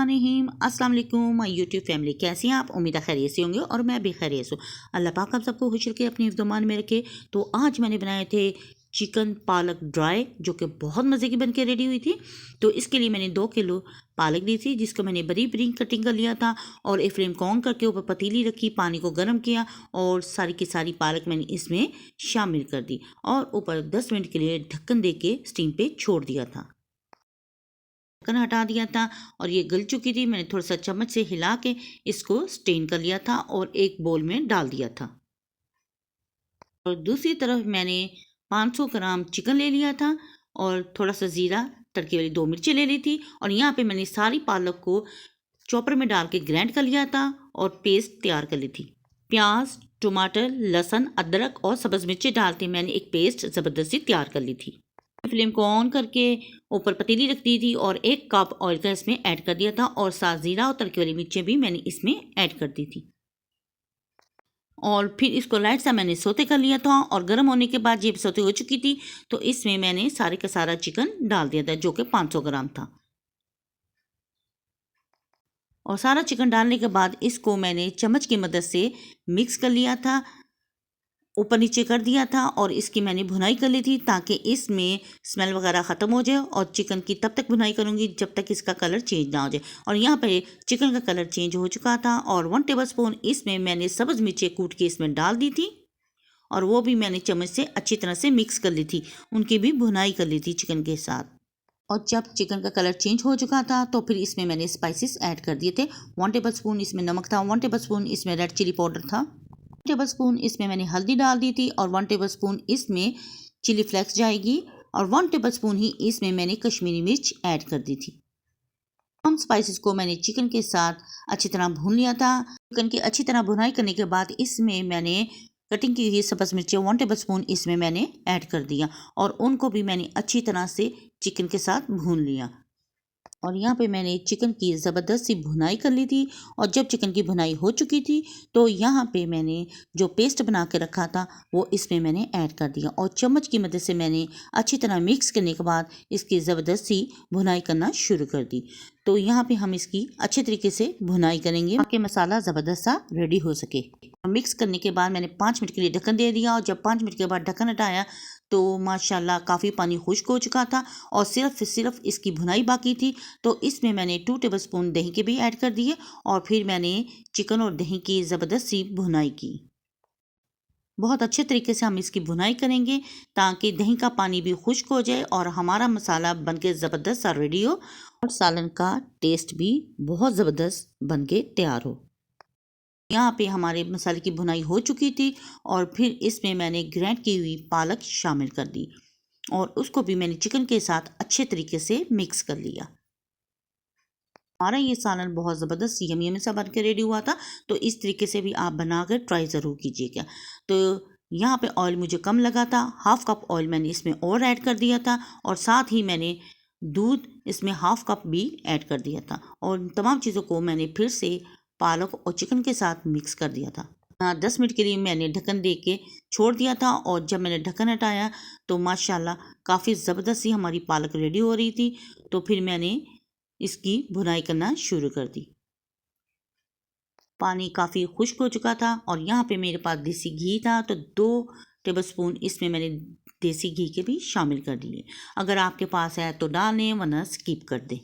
बिस्मिल्लाहिर्रहमानिर्रहीम। अस्सलाम वालेकुम माय यूट्यूब फैमिली, कैसी हैं आप? उम्मीद है खैरियत से होंगे और मैं भी खैरियत हूँ। अल्लाह पाक आप सबको खुश रखे, अपनी हिफ्ज़-ओ-मान में रखे। तो आज मैंने बनाए थे चिकन पालक ड्राई, जो कि बहुत मज़े की बन के रेडी हुई थी। तो इसके लिए मैंने 2 किलो पालक ली थी, जिसको मैंने बड़ी बड़ी कटिंग कर लिया था और एक फ्लेम को ऑन करके ऊपर पतीली रखी, पानी को गर्म किया और सारी की सारी पालक मैंने इसमें शामिल कर दी और ऊपर 10 मिनट के लिए ढक्कन दे के स्टीम पे छोड़ दिया था। ढक्कन हटा दिया था और ये गल चुकी थी। मैंने थोड़ा सा चम्मच से हिला के इसको स्टेन कर लिया था और एक बोल में डाल दिया था। और दूसरी तरफ मैंने 500 ग्राम चिकन ले लिया था और थोड़ा सा ज़ीरा, तड़के वाली 2 मिर्चें ले ली थी और यहाँ पे मैंने सारी पालक को चॉपर में डाल के ग्राइंड कर लिया था और पेस्ट तैयार कर ली थी। प्याज, टमाटर, लहसुन, अदरक और सब्ज़ मिर्चें डाल के मैंने एक पेस्ट ज़बरदस्ती तैयार कर ली थी। फ्लेम को ऑन करके ऊपर पतीली रख दी थी और 1 कप ऑयल का इसमें ऐड कर दिया था और साथ ज़ीरा और तड़के वाली मिर्चें भी मैंने इसमें ऐड कर दी थी और फिर इसको लाइट सा मैंने सोते कर लिया था। और गर्म होने के बाद जब सोते हो चुकी थी तो इसमें मैंने सारे का सारा चिकन डाल दिया था, जो कि 500 ग्राम था। और सारा चिकन डालने के बाद इसको मैंने चम्मच की मदद से मिक्स कर लिया था, ऊपर नीचे कर दिया था और इसकी मैंने भुनाई कर ली थी ताकि इसमें स्मेल वगैरह ख़त्म हो जाए। और चिकन की तब तक भुनाई करूँगी जब तक इसका कलर चेंज ना हो जाए। और यहाँ पे चिकन का कलर चेंज हो चुका था और 1 टेबलस्पून इसमें मैंने सब्ज़ मिर्चें कूट के इसमें डाल दी थी और वो भी मैंने चम्मच से अच्छी तरह से मिक्स कर ली थी, उनकी भी भुनाई कर ली थी चिकन के साथ। और जब चिकन का कलर चेंज हो चुका था तो फिर इसमें मैंने स्पाइसेस ऐड कर दिए थे। 1 टेबलस्पून इसमें नमक था, 1 टेबलस्पून इसमें रेड चिली पाउडर था, 1 टेबलस्पून इसमें मैंने हल्दी डाल दी थी और 1 टेबलस्पून इसमें चिली फ्लेक्स जाएगी और 1 टेबलस्पून ही इसमें मैंने कश्मीरी मिर्च ऐड कर दी थी। हम स्पाइसेस को मैंने चिकन के साथ अच्छी तरह भून लिया था। चिकन की अच्छी तरह भुनाई करने के बाद इसमें मैंने कटिंग की हुई सब्ज़ मिर्चें 1 टेबलस्पून इसमें मैंने ऐड कर दिया और उनको भी मैंने अच्छी तरह से चिकन के साथ भून लिया। और यहाँ पे मैंने चिकन की ज़बरदस्त सी भुनाई कर ली थी और जब चिकन की भुनाई हो चुकी थी तो यहाँ पे मैंने जो पेस्ट बना के रखा था वो इसमें मैंने ऐड कर दिया और चम्मच की मदद से मैंने अच्छी तरह मिक्स करने के बाद इसकी ज़बरदस्त सी भुनाई करना शुरू कर दी। तो यहाँ पे हम इसकी अच्छे तरीके से भुनाई करेंगे ताकि मसाला ज़बरदस्त सा रेडी हो सके। मिक्स करने के बाद मैंने 5 मिनट के लिए ढक्कन दे दिया और जब 5 मिनट के बाद ढक्कन हटाया तो माशाल्लाह काफ़ी पानी खुश्क हो चुका था और सिर्फ इसकी भुनाई बाकी थी। तो इसमें मैंने 2 टेबलस्पून दही के भी ऐड कर दिए और फिर मैंने चिकन और दही की ज़बरदस्त सी भुनाई की। बहुत अच्छे तरीके से हम इसकी भुनाई करेंगे ताकि दही का पानी भी खुश्क हो जाए और हमारा मसाला बनके ज़बरदस्त सा रेडी हो और सालन का टेस्ट भी बहुत ज़बरदस्त बनके तैयार हो। यहाँ पे हमारे मसाले की भुनाई हो चुकी थी और फिर इसमें मैंने ग्राइंड की हुई पालक शामिल कर दी और उसको भी मैंने चिकन के साथ अच्छे तरीके से मिक्स कर लिया। हमारा ये सालन बहुत ज़बरदस्त यमी सा बन के रेडी हुआ था। तो इस तरीके से भी आप बनाकर ट्राई ज़रूर कीजिएगा। तो यहाँ पे ऑयल मुझे कम लगा था, 1/2 कप ऑयल मैंने इसमें और ऐड कर दिया था और साथ ही मैंने दूध इसमें 1/2 कप भी ऐड कर दिया था और तमाम चीज़ों को मैंने फिर से पालक और चिकन के साथ मिक्स कर दिया था। 10 मिनट के लिए मैंने ढक्कन दे के छोड़ दिया था और जब मैंने ढक्कन हटाया तो माशाल्लाह काफ़ी ज़बरदस्त सी हमारी पालक रेडी हो रही थी। तो फिर मैंने इसकी भुनाई करना शुरू कर दी। पानी काफ़ी खुश्क हो चुका था और यहाँ पे मेरे पास देसी घी था तो 2 टेबलस्पून इसमें मैंने देसी घी के भी शामिल कर दिए। अगर आपके पास है तो डालें वरना स्किप कर दें।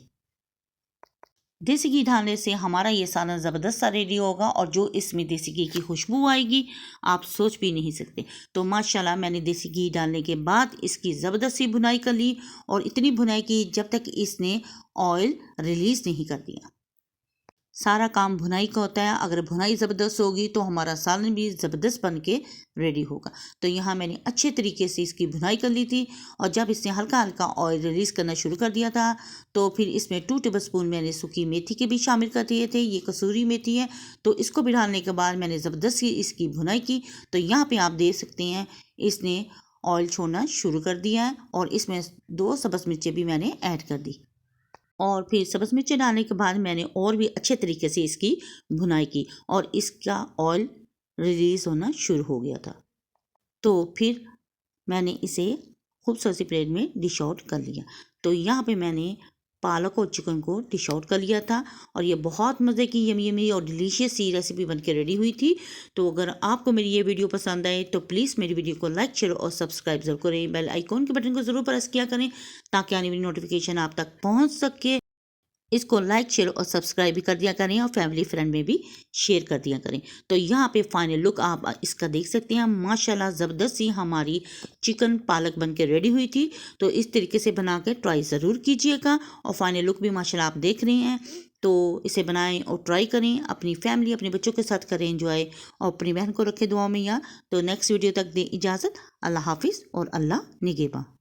देसी घी डालने से हमारा ये सालन ज़बरदस्त सा रेडी होगा और जो इसमें देसी घी की खुशबू आएगी आप सोच भी नहीं सकते। तो माशाल्लाह मैंने देसी घी डालने के बाद इसकी ज़बरदस्त सी भुनाई कर ली और इतनी भुनाई की जब तक इसने ऑयल रिलीज़ नहीं कर दिया। सारा काम भुनाई का होता है, अगर भुनाई ज़बरदस्त होगी तो हमारा सालन भी ज़बरदस्त बन के रेडी होगा। तो यहाँ मैंने अच्छे तरीके से इसकी भुनाई कर ली थी और जब इसने हल्का हल्का ऑयल रिलीज़ करना शुरू कर दिया था तो फिर इसमें 2 टेबलस्पून मैंने सूखी मेथी के भी शामिल कर दिए थे। ये कसूरी मेथी है तो इसको भी डालने के बाद मैंने ज़बरदस्त इसकी भुनाई की। तो यहाँ पर आप देख सकते हैं इसने ऑयल छोड़ना शुरू कर दिया है और इसमें 2 सब्ज़ मिर्चें भी मैंने ऐड कर दी और फिर सब्ज़ मिर्चें डालने के बाद मैंने और भी अच्छे तरीके से इसकी भुनाई की और इसका ऑयल रिलीज़ होना शुरू हो गया था। तो फिर मैंने इसे खूबसूरत सी प्लेट में डिश आउट कर लिया। तो यहाँ पे मैंने पालक और चिकन को डिश आउट कर लिया था और ये बहुत मज़े की यमी यमी और डिलीशियस सी रेसिपी बनके रेडी हुई थी। तो अगर आपको मेरी ये वीडियो पसंद आए तो प्लीज़ मेरी वीडियो को लाइक शेयर और सब्सक्राइब जरूर करें। बेल आइकॉन के बटन को ज़रूर प्रेस किया करें ताकि आने वाली नोटिफिकेशन आप तक पहुँच सके। इसको लाइक शेयर और सब्सक्राइब भी कर दिया करें और फैमिली फ्रेंड में भी शेयर कर दिया करें। तो यहाँ पे फाइनल लुक आप इसका देख सकते हैं। माशाल्लाह ज़बरदस्त सी हमारी चिकन पालक बन के रेडी हुई थी। तो इस तरीके से बना के ट्राई ज़रूर कीजिएगा और फाइनल लुक भी माशाल्लाह आप देख रहे हैं। तो इसे बनाएं और ट्राई करें, अपनी फैमिली अपने बच्चों के साथ करें एंजॉय और अपनी बहन को रखें दुआ में याद। तो नेक्स्ट वीडियो तक दें इजाज़त। अल्लाह हाफिज़ और अल्लाह निगहबान।